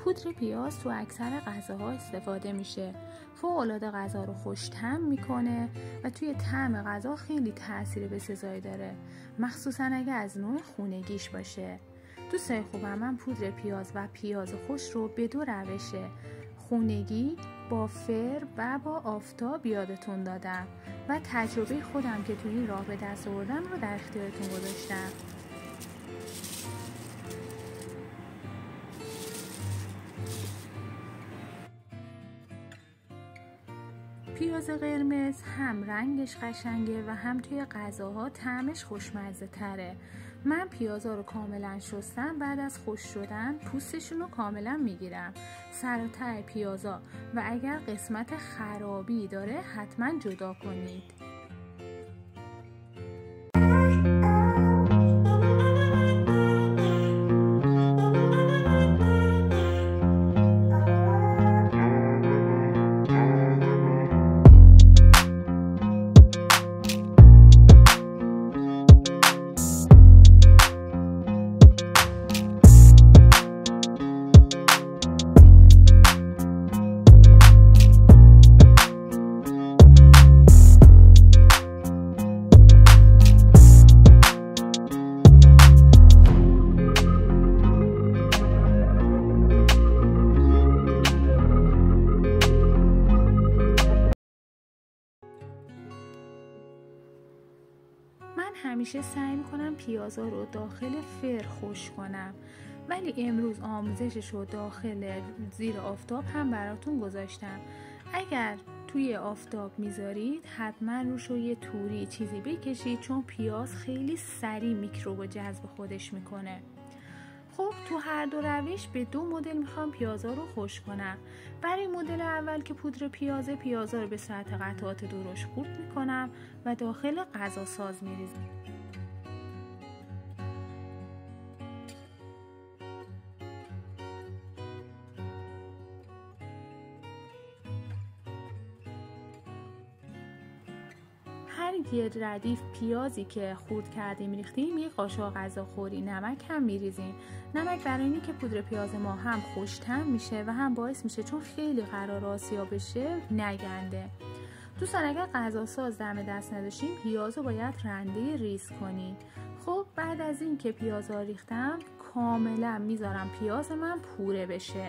پودر پیاز تو اکثر غذاها استفاده میشه. فوق‌العاده غذا رو خوش‌طعم میکنه و توی طعم غذا خیلی تاثیر بسزایی داره، مخصوصا اگه از نوع خونگیش باشه. دوستای خوبم، من پودر پیاز و پیاز خوش رو به 2 روش خونگی با فر و با آفتاب یادتون دادم و تجربه خودم که توی این راه به دست آوردم رو در اختیارتون گذاشتم. پیاز قرمز هم رنگش قشنگه و هم توی غذاها طعمش خوشمزه تره. من پیازا رو کاملا شستم، بعد از خشک شدن پوستشون رو کاملا میگیرم، سر و ته پیازا، و اگر قسمت خرابی داره حتما جدا کنید. همیشه سعی میکنم پیازا رو داخل فر خشک کنم، ولی امروز آموزشش رو داخل زیر آفتاب هم براتون گذاشتم. اگر توی آفتاب میذارید حتما روش رو یه توری چیزی بکشید، چون پیاز خیلی سریع میکروب جذب خودش میکنه. خب تو هر 2 روش به 2 مدل میخوام پیازا رو خشک کنم. برای مدل اول که پودر پیازا رو به صورت قطعات درشت خورد میکنم و داخل غذا ساز میریزم. هر یه ردیف پیازی که خورد کردیم ریختیم، 1 قاشق غذاخوری نمک هم میریزیم. نمک برای اینه که پودر پیاز ما هم خوش‌طعم میشه و هم باعث میشه چون خیلی قرار آسیاب بشه نگنده. دوستان اگر غذا ساز دم دست نداشتیم، پیازو باید رنده ریز کنید. خب بعد از این که پیازا ریختم کاملا میذارم پیاز من پوره بشه.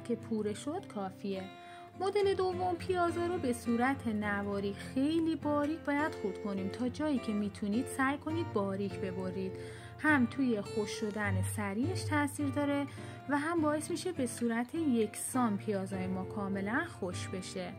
که پوره شد کافیه. مدل دوم پیازا رو به صورت نواری خیلی باریک باید خورد کنیم. تا جایی که میتونید سعی کنید باریک ببرید، هم توی خشک شدن سریعش تاثیر داره و هم باعث میشه به صورت یکسان پیازای ما کاملا خشک بشه.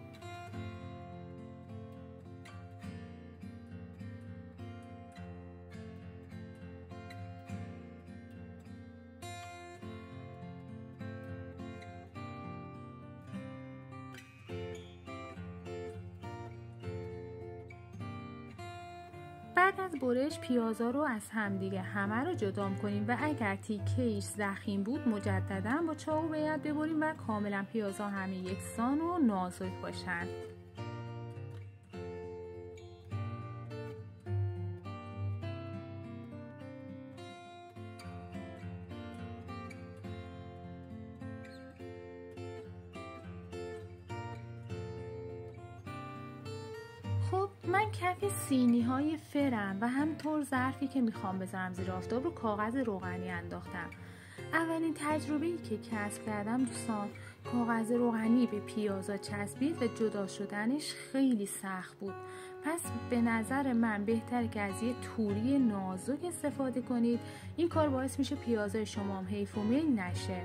بعد از برش پیازا رو از همدیگه همه رو جدا کنیم و اگر تیکه‌ایش ضخیم بود مجددا با چاقو باید ببریم و کاملا پیازا همه یکسان و نازک باشن. خب من کف سینی های فرم و همطور ظرفی که میخوام بذارم زیر آفتاب رو کاغذ روغنی انداختم. اولین تجربه‌ای که کسب کردم دوستان کاغذ روغنی به پیازا چسبید و جدا شدنش خیلی سخت بود. پس به نظر من بهتره که از یه توری نازک استفاده کنید. این کار باعث میشه پیازای شما هم حیف و میل نشه.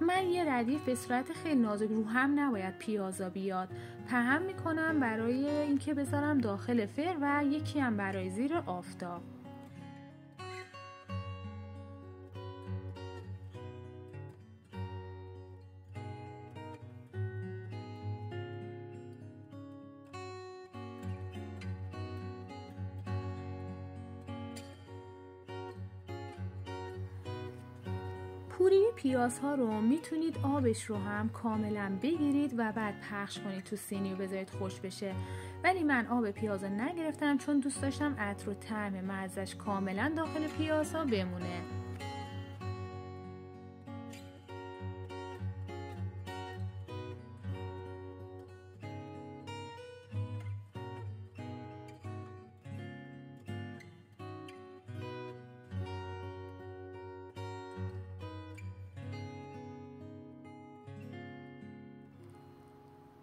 من یه ردیف به صورت خیلی نازک، رو هم نباید پیازا بیاد، پهن میکنم برای اینکه بذارم داخل فر و یکی هم برای زیر آفتاب. پوری پیازها رو میتونید آبش رو هم کاملا بگیرید و بعد پخش کنید تو سینی و بذارید خوش بشه، ولی من آب پیاز رو نگرفتم چون دوست داشتم عطر و طعم مزه‌اش کاملا داخل پیازها بمونه.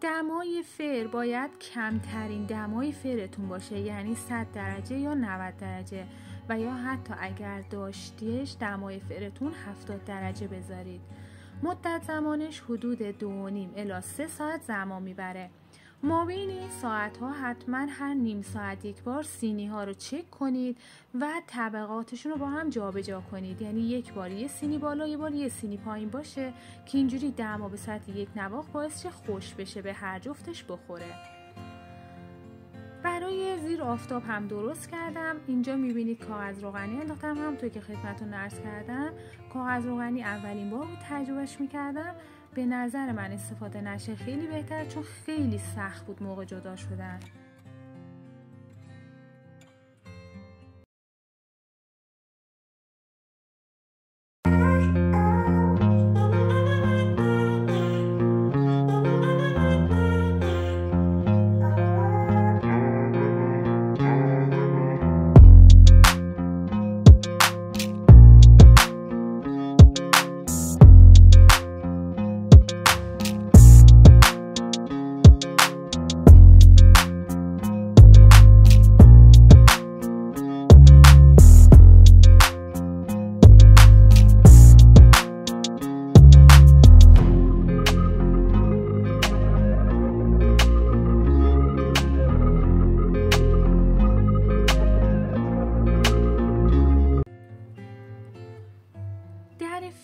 دمای فر باید کمترین دمای فرتون باشه، یعنی 100 درجه یا 90 درجه و یا حتی اگر داشتیش دمای فرتون 70 درجه بذارید. مدت زمانش حدود 2.5 الی 3 ساعت زمان میبره. مابین این ساعت ها حتما هر نیم ساعت یک بار سینی ها رو چک کنید و طبقاتشون رو با هم جابجا کنید، یعنی یک بار یه سینی بالا یه بار یه سینی پایین باشه که اینجوری دما به سطح یک نواخت باعث شه خوش بشه، به هر جفتش بخوره. برای زیر آفتاب هم درست کردم. اینجا میبینید کاغذ روغنی انداختم، همونطور که خدمتتون عرض کردم کاغذ روغنی اولین بار بود تجربهش میکردم. به نظر من استفاده نشه خیلی بهتر، چون خیلی سخت بود موقع جدا شدن.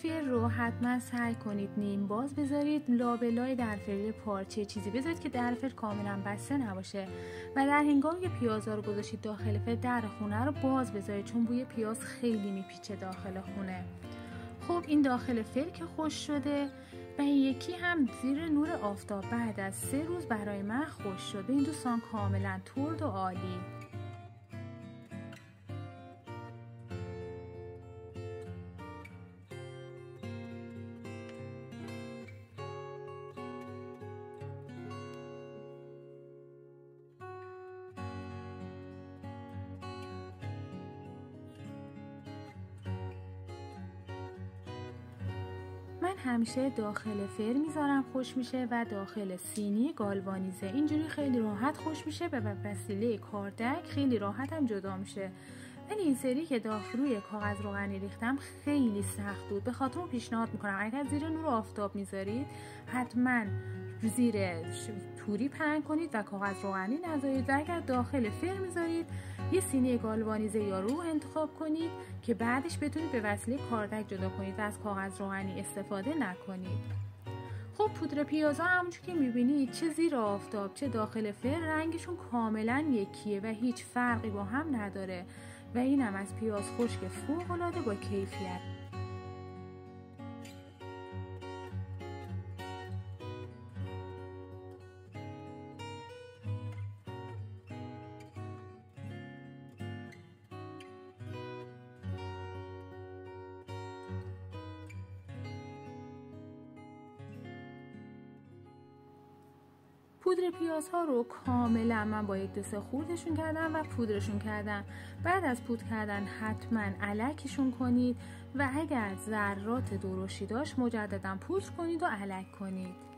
فر رو حتما سعی کنید نیم باز بذارید، لابلای درفر پارچه چیزی بذارید که درفر کاملا بسته نباشه و در هنگامی که پیازا رو گذاشتید داخل فر در خونه رو باز بذارید، چون بوی پیاز خیلی میپیچه داخل خونه. خب این داخل فر که خوش شده و یکی هم زیر نور آفتاب بعد از 3 روز برای من خوش شده. این دوستان کاملا ترد و عالی. من همیشه داخل فر میذارم خوش میشه و داخل سینی گالوانیزه، اینجوری خیلی راحت خوش میشه و به وسیله کاردک خیلی راحت هم جدا میشه. ولی این سری که روی کاغذ روغنی ریختم خیلی سخت بود، به خاطر اون پیشنهاد میکنم اگر زیر نور آفتاب میذارید حتما زیر توری پهن کنید و کاغذ روغنی نذارید و اگر داخل فر میذارید یه سینی گالوانیزه یا روح انتخاب کنید که بعدش بتونید به وسیله کاردک جدا کنید و از کاغذ روغنی استفاده نکنید. خب پودر پیازا همونجور که میبینید چه زیر آفتاب چه داخل فر رنگشون کاملا یکیه و هیچ فرقی با هم نداره و اینم از پیاز خشک فوق‌العاده با کیفیت. پودر پیازها رو کاملا من با 1-2 خوردشون کردم و پودرشون کردم. بعد از پودر کردن حتما الکشون کنید و اگر ذرات درشتی داشت مجددا پودر کنید و الک کنید.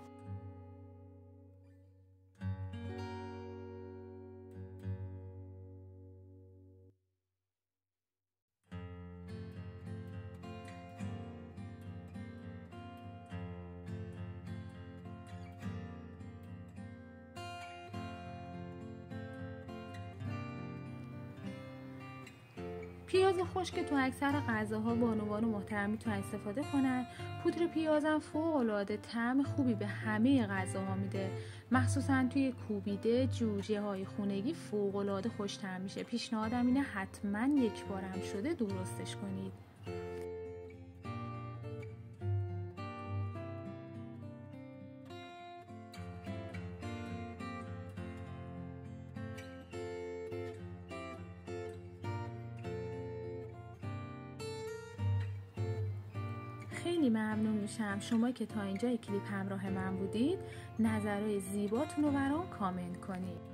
پیاز خشک تو اکثر غذاها بانوان محترم میتونن استفاده کنن. پودر پیازم فوق‌العاده طعم خوبی به همه غذاها میده، مخصوصا توی کوبیده جوجه های خونگی فوق‌العاده خوش طعم میشه. پیشنهادم اینه حتما یک بارم شده درستش کنید. خیلی ممنون میشم شما که تا اینجای کلیپ همراه من بودید. نظرهای زیباتون رو برام کامنت کنید.